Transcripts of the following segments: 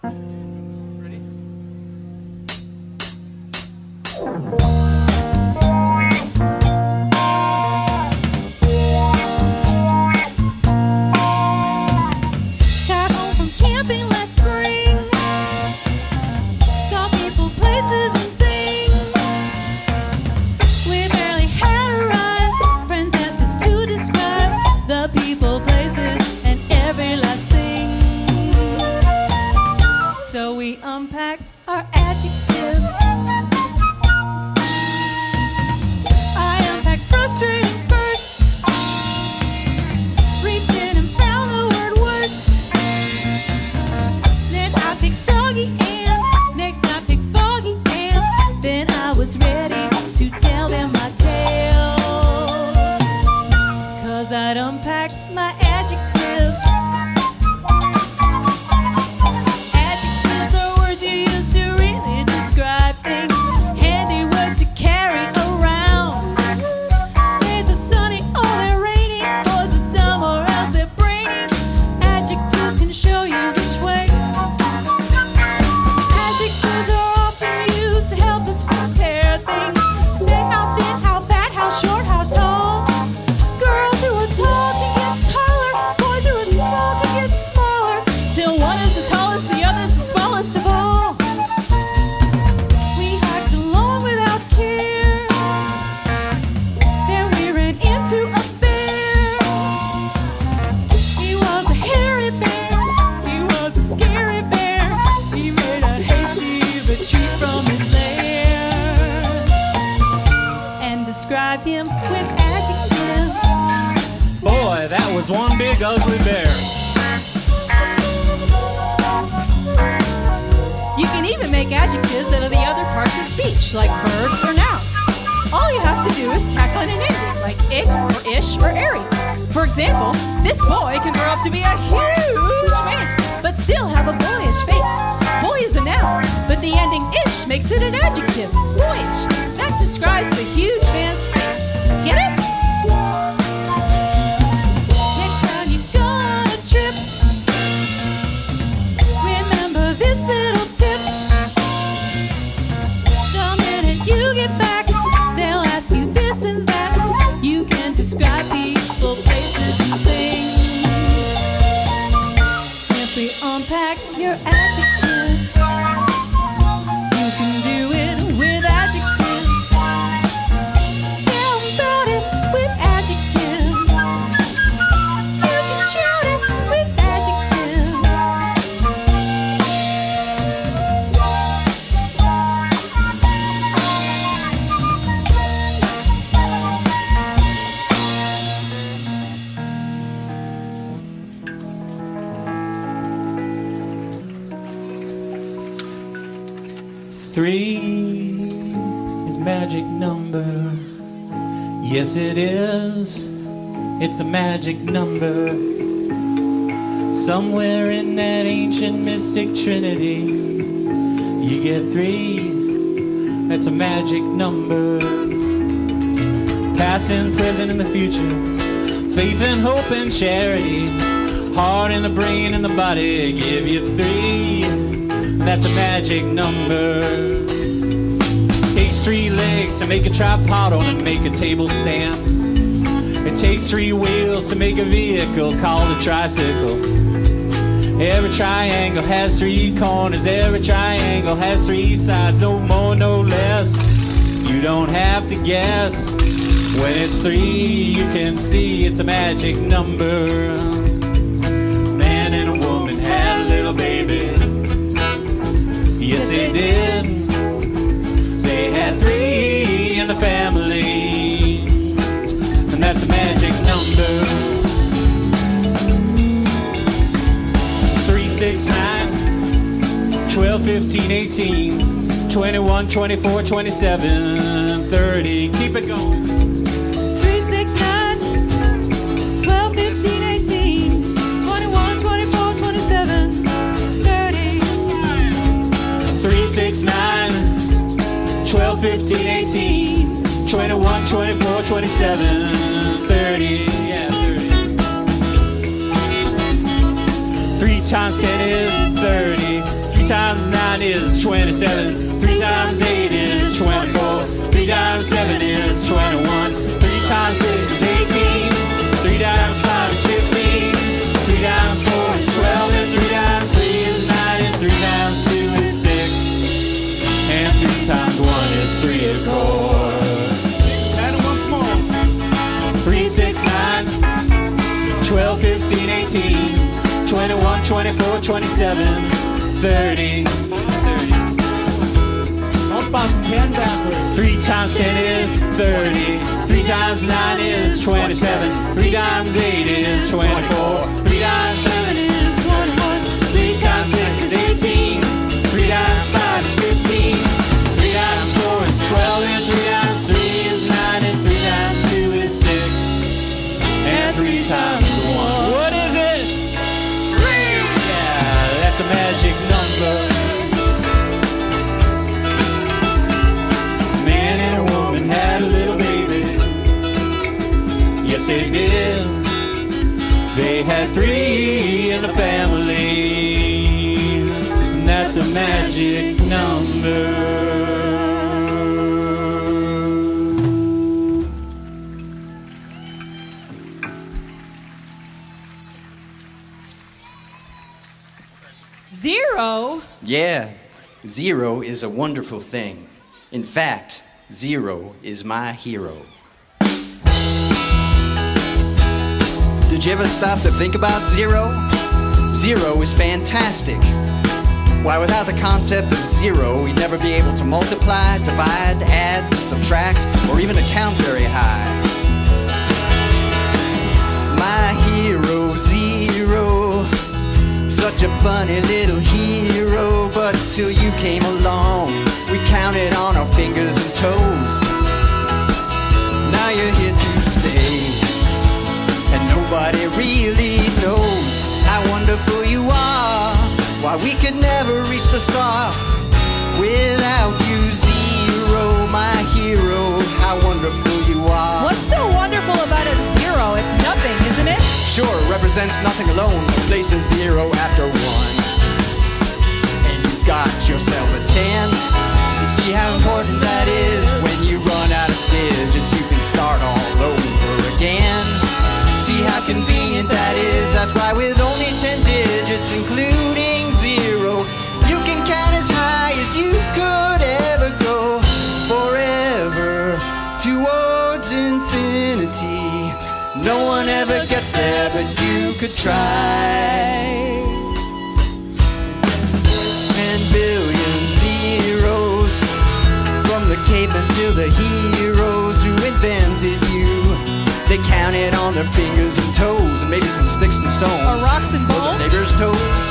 Ready? Got home from camping last spring. Saw people, places, and things. We barely had a rhyme. Friends asked us to describe the people, places, and every last thing. So we unpacked our adjectives. I unpacked frustrating first. Reached in and found the word worst. Then I picked soggy and next I picked foggy and then I was ready to tell them my tale. 'Cause I'd unpacked my adjectives. Adjectives are words you use to really describe things. Handy words to carry around. Days are sunny or they're rainy. Boys are dumb or else they're brainy. Adjectives can show you which way. Adjectives are often used to help us compare things. To say how thin, how fat, how short, how tall. Girls who are tall can get taller. Boys who are small can get smaller. Till one is the tallest, the other's the smallest of all. We hiked along without care. Then we ran into a bear. He was a hairy bear. He was a scary bear. He made a hasty retreat from his lair and described him with adjectives. Boy, that was one big ugly bear. You can even make adjectives out of the other parts of speech, like verbs or nouns. All you have to do is tack on an ending, like ick or ish or airy. For example, this boy can grow up to be a huge man, but still have a boyish face. Boy is a noun, but the ending ish makes it an adjective, boyish. That describes the huge man's face. Get it? Next time you go on a trip, remember this little tip. The minute you get back, they'll ask you this and that. You can describe people, places, and things. Simply unpack your adjectives. You can do it with adjectives. Tell about it with adjectives. You can shout it with adjectives. Three is magic number. Yes, it is. It's a magic number. Somewhere in that ancient mystic trinity, you get three. That's a magic number. Past and present and the future. Faith and hope and charity. Heart and the brain and the body give you three. That's a magic number. Takes three legs to make a tripod on and make a table stand. It takes three wheels to make a vehicle called a tricycle. Every triangle has three corners. Every triangle has three sides. No more, no less. You don't have to guess. When it's three, you can see it's a magic number. Man and a woman had a little baby. Yes, they did. They had three in the family, and that's a magic number. 3, 6, 9, 12, 15, 18, 21, 24, 27, 30. Keep it going. 3, 6, 9, 12, 15, 18, 21, 24, 27, 30. 3, 6, 9, 12, 15, 18, 21, 24, 27, 30. Yeah, 30. 3 times 10 is 30. times 9 is 27. 3 times 8 is 24. 3 times 7 is 21. 3 times 6 is 18. 3 times 5 is 15. 3 times 4 is 12. And 3 times 3 is 9. And 3 times 2 is 6. And 3 times 1 is 3, of course. Add it once more. 3, 6, 9, 12, 15, 18, 21, 24, 27, 30. Don't bounce 10 backwards. 3 times 10 is 30. 3 times 9 is 27. 3 times 8 is 24. 3 times 7 is 21. 3 times 6 is 18. 3 times 5 is 15. 3 times 4 is 12. And 3 times 3 is 9. And 3 times 2 is 6. And 3 times 1. What is it? 3! Yeah, that's a magic number. Man and a woman had a little baby. Yes, they did. They had 3 in the family. And that's a magic number. Zero? Yeah, 0 is a wonderful thing. In fact, 0 is my hero. Did you ever stop to think about 0? 0 is fantastic. Why, without the concept of 0, we'd never be able to multiply, divide, add, subtract, or even to count very high. My hero, 0. Such a funny little hero, but till you came along, we counted on our fingers and toes. Now you're here to stay, and nobody really knows how wonderful you are. Why, we could never reach the star without you, 0, my hero. How wonderful you are. What's so wonderful about a zero? It's nothing, isn't it? Sure, represents nothing alone. Place a 0 after 1. And you got yourself a 10. See how important that is? When you run out of digits, you can start all over again. See how convenient that is? That's why with only 10 digits, including 0, you can count as high as you could ever go. Forever towards infinity. No one ever gets there, but you could try. And billion zeros, from the cavemen to the heroes who invented you. They counted on their fingers and toes, and maybe some sticks and stones, Or rocks and or the bones? neighbor's toes.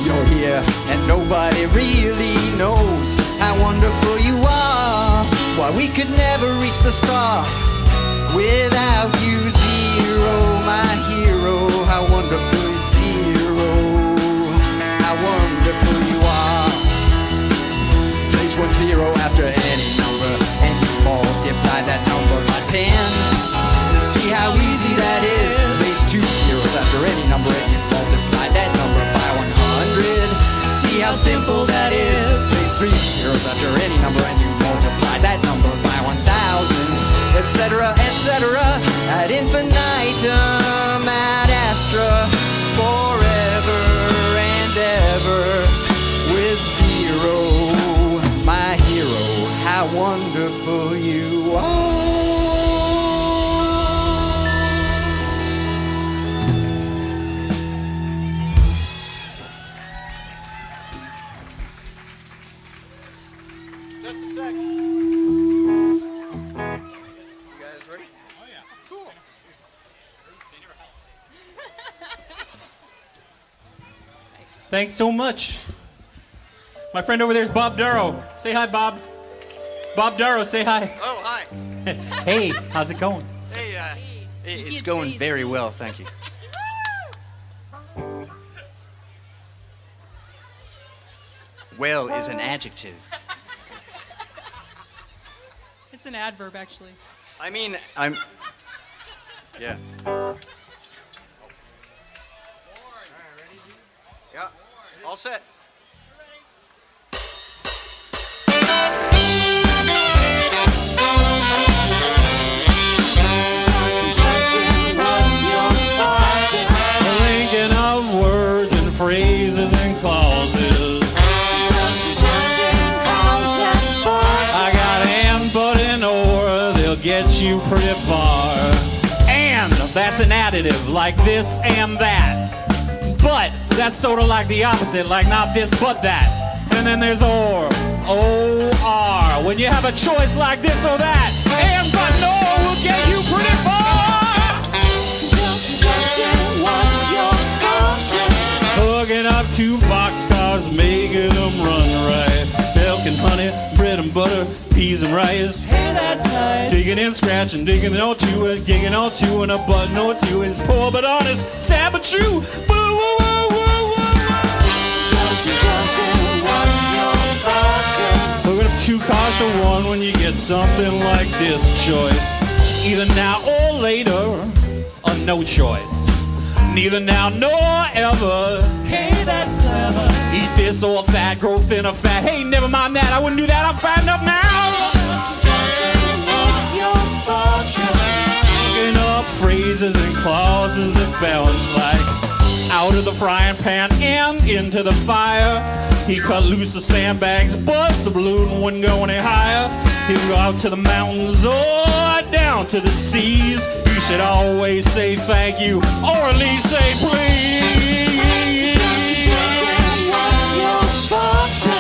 You're here, and nobody really knows how wonderful you are. Why, we could never reach the star without you, 0, my hero. How wonderful, 0. How wonderful you are. Place 1 0 after any number, and you multiply that number by 10. See how easy that is. Place 2 zeros after any number, and you multiply that number by 100. See how simple that is. Place 3 zeros after any number, and you multiply that number by 1,000. Etc., etc., ad infinitum, ad astra, forever and ever, with 0, my hero. How wonderful you are. Just a second. Thanks so much. My friend over there is Bob Duro. Say hi, Bob. Bob Duro, say hi. Oh, hi. Hey, how's it going? Hey, it's going very well, thank you. Well is an adjective. It's an adverb, actually. I mean, yeah. Yeah, all set. get you pretty far. And that's an additive, like this and that. But that's sort of like the opposite, like not this but that. And then there's or, O-R. When you have a choice like this or that, and but no will get you pretty far. What's your function? Hooking up two boxcars, making them run right. Milk and honey, bread and butter, peas and rice. Hey, that's nice. Digging and scratching, digging on to it, gigging on to and a button or two. It's poor but honest, sad but true. Woo, woo, woo, woo, woo. What's your function? Hooking up two cars to one when you get something like this choice. Either now or later, or no choice. Neither now nor ever. Hey, that's clever. Eat this or that, grow thin or fat. Hey, never mind that, I wouldn't do that, I'm fat enough now. What's your function? Picking up phrases and clauses that balance like out of the frying pan and into the fire. He cut loose the sandbags, but the balloon wouldn't go any higher. He'd go out to the mountains or down to the seas. You should always say thank you, or at least say please. What's your function?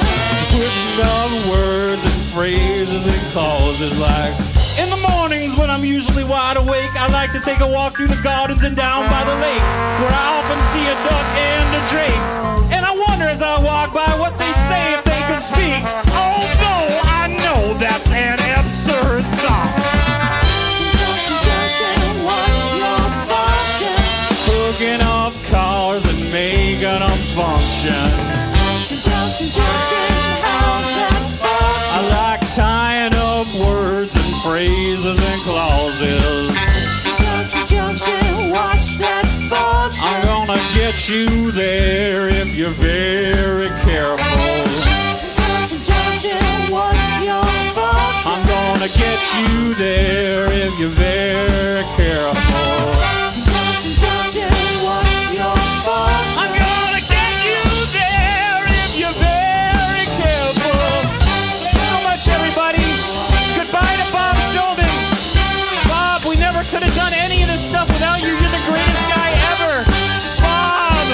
Putting down words and phrases and clauses like in the mornings when I'm usually wide awake, I like to take a walk through the gardens and down by the lake, where I often see a duck and a drake. And I wonder as I walk by what they'd say if they could speak, although I know that's an absurd thought. What's your function? Hooking up cars and making them function. Junction, how's that function? I like tying up words and phrases and clauses. Junction, watch that function. I'm gonna get you there if you're very careful. Junction, what's your function? I'm gonna get you there if you're very careful. Junction, what's your function? I'm gonna get you there if you're very careful. So much, everybody. Goodbye to Bob Sylvan. Bob, we never could have done any of this stuff without you. You're the greatest guy ever. Bob!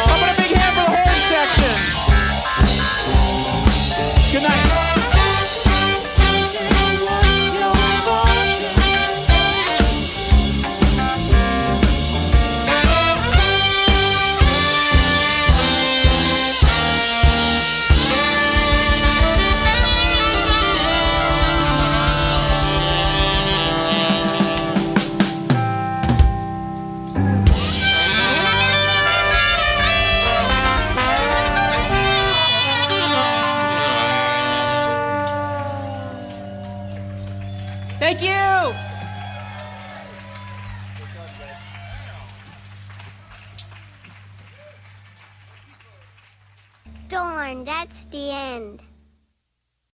How about a big hand for the horn section? Good night. Thank you. Darn, that's the end.